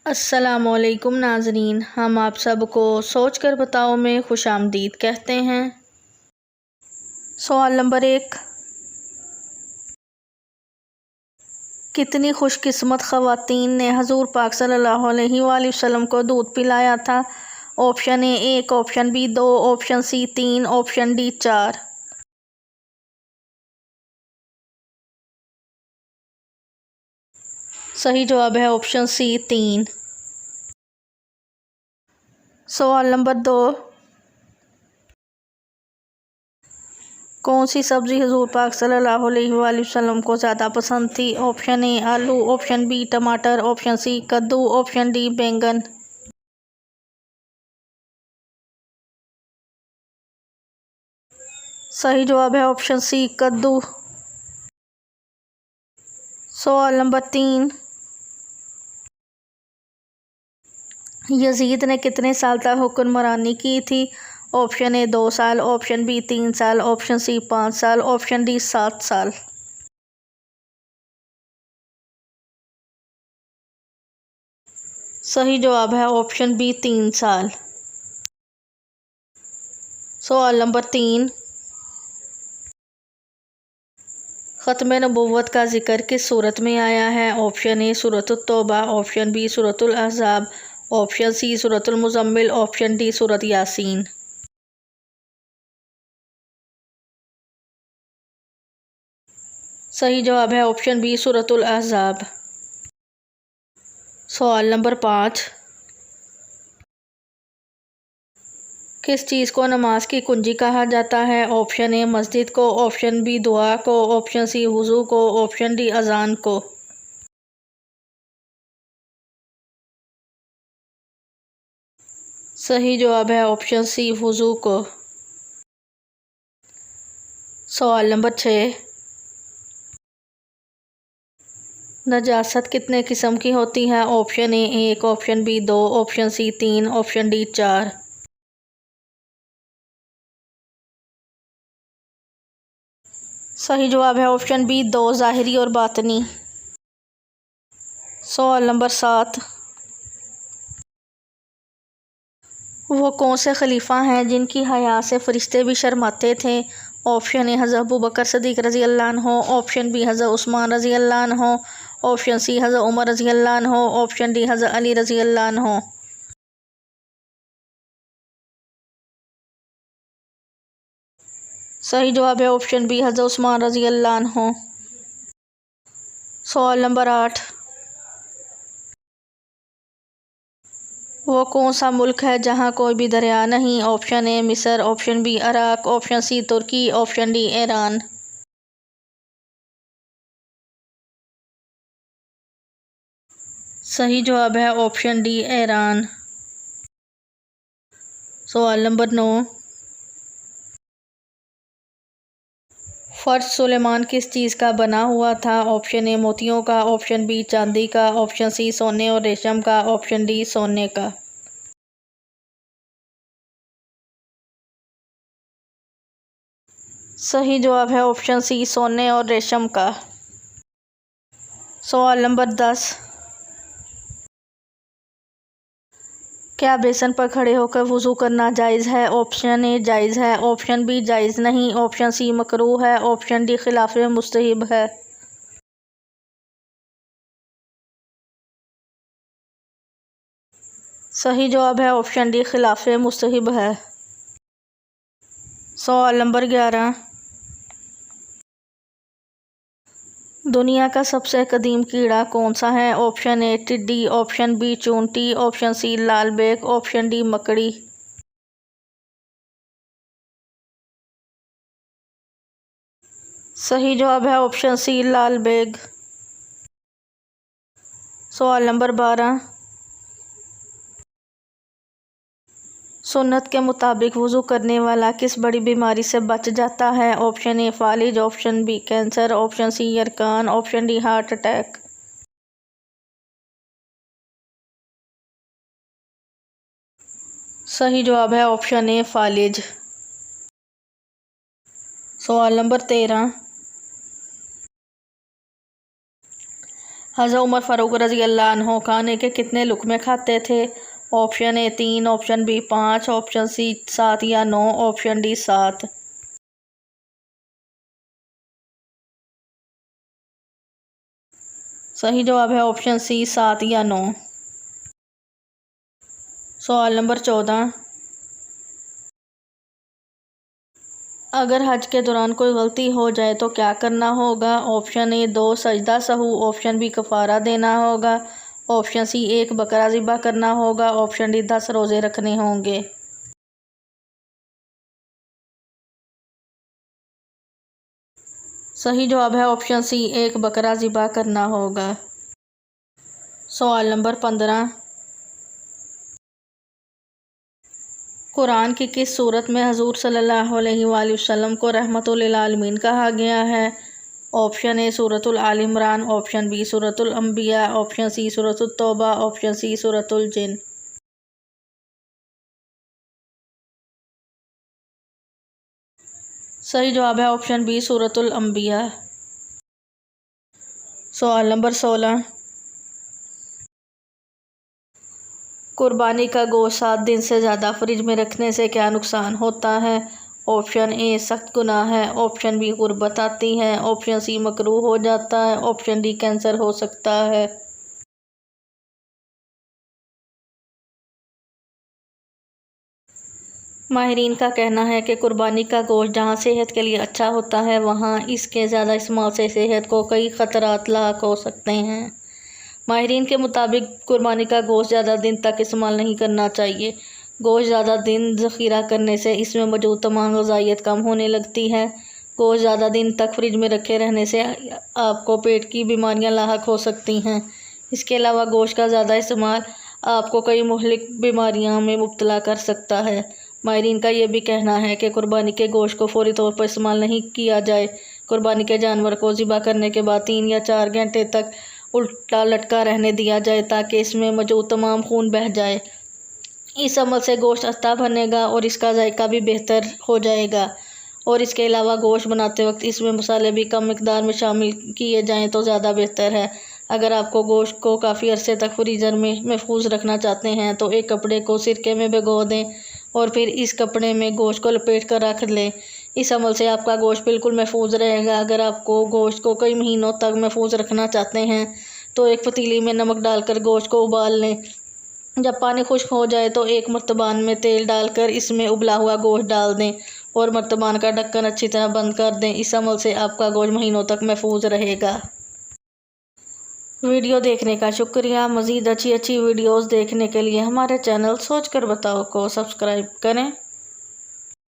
अस्सलामुअलैकुम नाज़रीन, हम आप सबको सोच कर बताओ में खुशामदीद कहते हैं। सवाल नंबर 1, कितनी खुशकिस्मत ख़वातीन ने हजूर पाक सल्लल्लाहु अलैहि वसल्लम को दूध पिलाया था? Option A 1, option B 2, option C 3, option D 4। सही जवाब है ऑप्शन सी 3। सवाल नंबर 2, कौन सी सब्ज़ी हुज़ूर पाक सल्लल्लाहु अलैहि वसल्लम को ज़्यादा पसंद थी? ऑप्शन ए आलू, ऑप्शन बी टमाटर, ऑप्शन सी कद्दू, ऑप्शन डी बैंगन। सही जवाब है ऑप्शन सी कद्दू। सवाल नंबर 3, यजीद ने कितने साल तक हुक्मरानी की थी? ऑप्शन ए 2 साल, ऑप्शन बी 3 साल, ऑप्शन सी 5 साल, ऑप्शन डी 7 साल। सही जवाब है ऑप्शन बी 3 साल। सवाल नंबर 3, ख़त्म नबुव्वत का जिक्र किस सूरत में आया है? ऑप्शन ए सूरतुत तौबा, ऑप्शन बी सूरतुल अहज़ाब, ऑप्शन सी सूरतुल मुज़म्मिल, ऑप्शन डी सूरत यासीन। सही जवाब है ऑप्शन बी सूरतुल अहज़ाब। सवाल नंबर 5, किस चीज़ को नमाज की कुंजी कहा जाता है? ऑप्शन ए मस्जिद को, ऑप्शन बी दुआ को, ऑप्शन सी वुज़ू को, ऑप्शन डी अजान को। सही जवाब है ऑप्शन सी वुज़ू को। सवाल नंबर 6, नजासत कितने किस्म की होती है? Option A 1, option B 2, option C 3, option D 4। सही जवाब है ऑप्शन बी 2, ज़ाहिरी और बातनी। सवाल नंबर 7, वो कौन से खलीफा हैं जिनकी हया से फरिश्ते भी शर्माते थे? ऑप्शन ए हज़रत अबू बकर सदीक रज़ी अल्लाह अन्हु, ऑप्शन बी हज़रत उस्मान रज़ी अल्लाह अन्हु, ऑप्शन सी हज़रत उमर रज़ी अल्लाह अन्हु, ऑप्शन डी हज़रत अली रज़ी अल्लाह अन्हु। सही जवाब है ऑप्शन बी हज़रत उस्मान रज़ी अल्लाह अन्हु। सवाल नंबर 8, वो कौन सा मुल्क है जहाँ कोई भी दरिया नहीं? ऑप्शन ए मिस्र, option B Iraq, option C तुर्की, ऑप्शन डी ईरान। सही जवाब है ऑप्शन डी ईरान। सवाल नंबर 9, फर्श सुलेमान किस चीज़ का बना हुआ था? ऑप्शन ए मोतियों का, ऑप्शन बी चांदी का, ऑप्शन सी सोने और रेशम का, ऑप्शन डी सोने का। सही जवाब है ऑप्शन सी सोने और रेशम का। सवाल नंबर 10, क्या बेसन पर खड़े होकर वज़ू करना जायज़ है? ऑप्शन ए जायज़ है, ऑप्शन बी जायज़ नहीं, ऑप्शन सी मकरूह है, ऑप्शन डी खिलाफ मुस्तहब है। सही जवाब है ऑप्शन डी खिलाफ मुस्तहब है। सवाल नंबर 11, दुनिया का सबसे कदीम कीड़ा कौन सा है? ऑप्शन ए टिड्डी, ऑप्शन बी चूंटी, ऑप्शन सी लाल बेग, ऑप्शन डी मकड़ी। सही जवाब है ऑप्शन सी लाल बेग। सवाल नंबर 12, सुन्नत के मुताबिक वज़ू करने वाला किस बड़ी बीमारी से बच जाता है? ऑप्शन ए फालिज, option B cancer, option C यरकान, ऑप्शन डी हार्ट अटैक। सही जवाब है ऑप्शन ए फालिज। सवाल नंबर 13, हज़रत उमर फ़ारूक रज़ी अल्लाह अन्हो खाने के कितने लुक़मे खाते थे? Option A 3, option B 5, option C 7 या 9, ऑप्शन डी 7। सही जवाब है ऑप्शन सी 7 या 9। सवाल नंबर 14। अगर हज के दौरान कोई गलती हो जाए तो क्या करना होगा? ऑप्शन ए 2 सजदा सहू, ऑप्शन बी कफ़ारा देना होगा, ऑप्शन सी 1 बकरा ज़िबा करना होगा, ऑप्शन डी 10 रोज़े रखने होंगे। सही जवाब है ऑप्शन सी 1 बकरा ज़िबा करना होगा। सवाल नंबर 15। कुरान की किस सूरत में हजूर सल्लल्लाहु अलैहि वसल्लम को रहमतुल लिल आलमीन कहा गया है? ऑप्शन ए सूरतुल आल इमरान, ऑप्शन बी सूरतुल अंबिया, ऑप्शन सी सूरतुत तौबा, ऑप्शन सी सूरतुल जिन। सही जवाब है ऑप्शन बी सूरतुल अंबिया। सवाल नंबर 16। कुर्बानी का गोश्त 7 दिन से ज़्यादा फ्रिज में रखने से क्या नुकसान होता है? ऑप्शन ए सख्त गुनाह है, ऑप्शन बी गुर्बत आती है, ऑप्शन सी मकरूह हो जाता है, ऑप्शन डी कैंसर हो सकता है। माहिरीन का कहना है कि कुर्बानी का गोश्त जहां सेहत के लिए अच्छा होता है वहां इसके ज़्यादा इस्तेमाल से सेहत को कई ख़तरात लाक हो सकते हैं। माहिरीन के मुताबिक कुर्बानी का गोश्त ज़्यादा दिन तक इस्तेमाल नहीं करना चाहिए। गोश्त ज़्यादा दिन ज़ख़ीरा करने से इसमें मौजूद तमाम ग़िज़ाइयत कम होने लगती है। गोश्त ज़्यादा दिन तक फ्रिज में रखे रहने से आपको पेट की बीमारियां लाहक हो सकती हैं। इसके अलावा गोश्त का ज़्यादा इस्तेमाल आपको कई मुहलिक बीमारियों में मुब्तला कर सकता है। माहिरीन का यह भी कहना है कि कुर्बानी के गोश्त को फ़ौरी तौर पर इस्तेमाल नहीं किया जाए। कुर्बानी के जानवर को ज़िबा करने के बाद 3 या 4 घंटे तक उल्टा लटका रहने दिया जाए ताकि इसमें मौजूद तमाम खून बह जाए। इस अमल से गोश्त अच्छा बनेगा और इसका जायका भी बेहतर हो जाएगा। और इसके अलावा गोश्त बनाते वक्त इसमें मसाले भी कम मिकदार में शामिल किए जाएँ तो ज़्यादा बेहतर है। अगर आपको गोश्त को काफ़ी अरसे तक फ्रीज़र में महफूज रखना चाहते हैं तो एक कपड़े को सिरके में भिगो दें और फिर इस कपड़े में गोश्त को लपेट कर रख लें। इस अमल से आपका गोश्त बिल्कुल महफूज रहेगा। अगर आपको गोश्त को कई महीनों तक महफूज रखना चाहते हैं तो एक पतीली में नमक डालकर गोश्त को उबाल लें। जब पानी खुश्क हो जाए तो एक मर्तबान में तेल डालकर इसमें उबला हुआ गोश्त डाल दें और मर्तबान का ढक्कन अच्छी तरह बंद कर दें। इस अमल से आपका गोश्त महीनों तक महफूज रहेगा। वीडियो देखने का शुक्रिया। मज़ीद अच्छी वीडियोस देखने के लिए हमारे चैनल सोच कर बताओ को सब्सक्राइब करें।